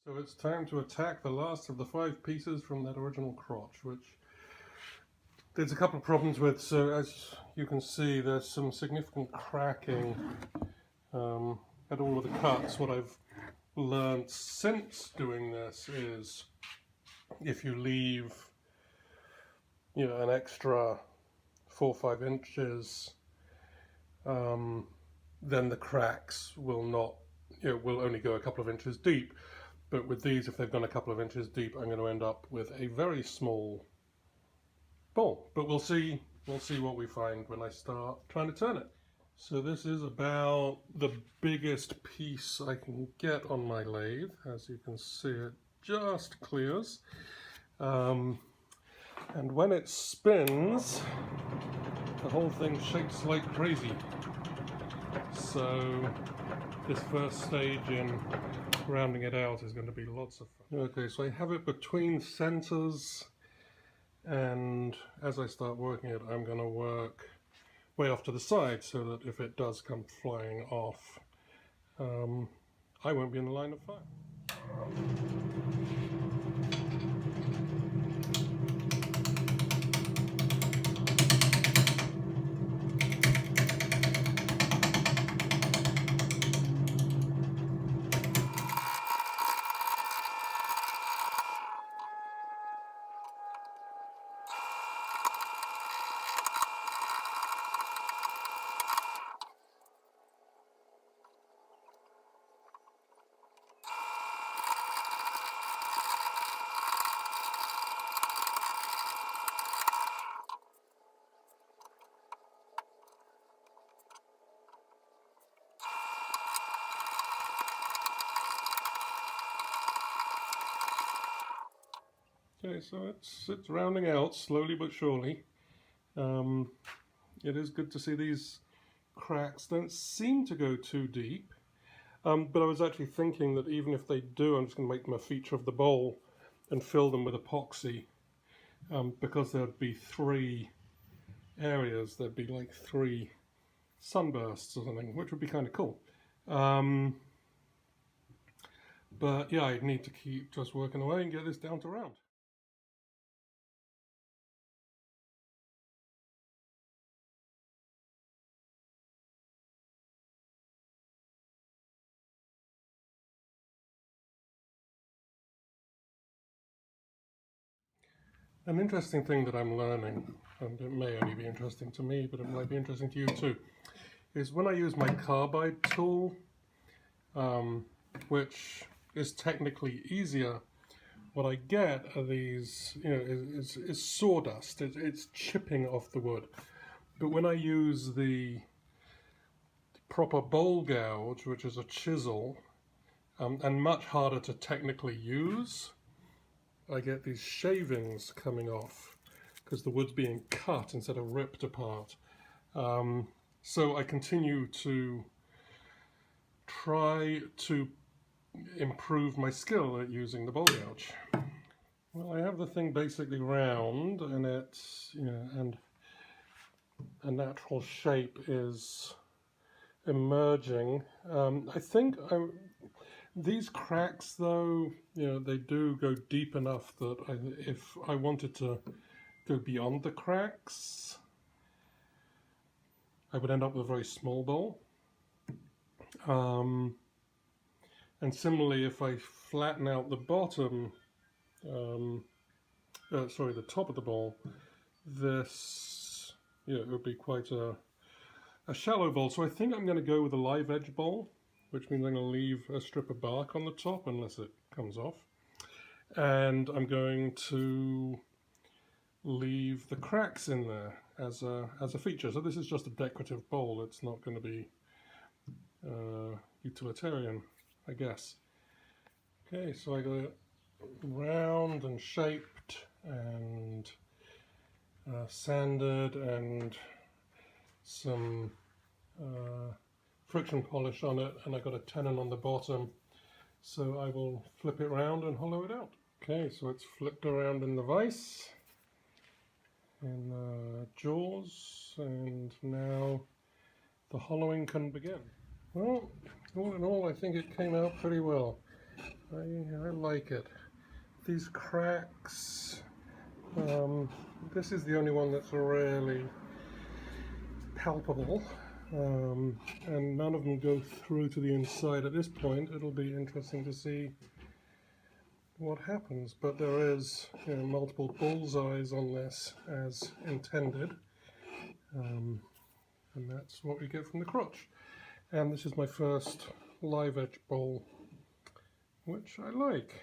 So it's time to attack the last of the 5 pieces from that original crotch, which there's a couple of problems with. So as you can see, there's some significant cracking at all of the cuts. What I've learned since doing this is if you leave, an extra 4 or 5 inches, then the cracks will not, will only go a couple of inches deep. But with these, if they've gone a couple of inches deep, I'm going to end up with a very small bowl. But we'll see what we find when I start trying to turn it. So this is about the biggest piece I can get on my lathe. As you can see, it just clears. And when it spins, the whole thing shakes like crazy. So this first stage in rounding it out is going to be lots of fun. Okay, so I have it between centers, and as I start working it, I'm going to work way off to the side so that if it does come flying off, I won't be in the line of fire. Okay, so it's rounding out slowly but surely. It is good to see these cracks don't seem to go too deep, but I was actually thinking that even if they do, I'm just going to make them a feature of the bowl and fill them with epoxy, because there'd be 3 areas, there'd be like 3 sunbursts or something, which would be kind of cool. But yeah, I need to keep just working away and get this down to round. An interesting thing that I'm learning, and it may only be interesting to me, but it might be interesting to you too, is when I use my carbide tool, which is technically easier, what I get are these, is sawdust. It's chipping off the wood. But when I use the proper bowl gouge, which is a chisel, and much harder to technically use, I get these shavings coming off because the wood's being cut instead of ripped apart. So I continue to try to improve my skill at using the bowl gouge. Well, I have the thing basically round, and it's, and a natural shape is emerging. I think these cracks, though, they do go deep enough that if I wanted to go beyond the cracks, I would end up with a very small bowl. And similarly, if I flatten out the bottom, the top of the bowl, this, it would be quite a shallow bowl. So I think I'm going to go with a live edge bowl, which means I'm going to leave a strip of bark on the top unless it comes off. And I'm going to leave the cracks in there as a feature. So this is just a decorative bowl. It's not going to be utilitarian, I guess. Okay, so I got it round and shaped and sanded and some friction polish on it, and I got a tenon on the bottom, so I will flip it around and hollow it out. Okay, so it's flipped around in the vise, in the jaws, and now the hollowing can begin. Well, all in all, I think it came out pretty well. I like it. These cracks, this is the only one that's really palpable, and none of them go through to the inside at this point. It'll be interesting to see what happens, but there is, you know, multiple bullseyes on this as intended, and that's what we get from the crotch. And this is my first live edge bowl, which I like.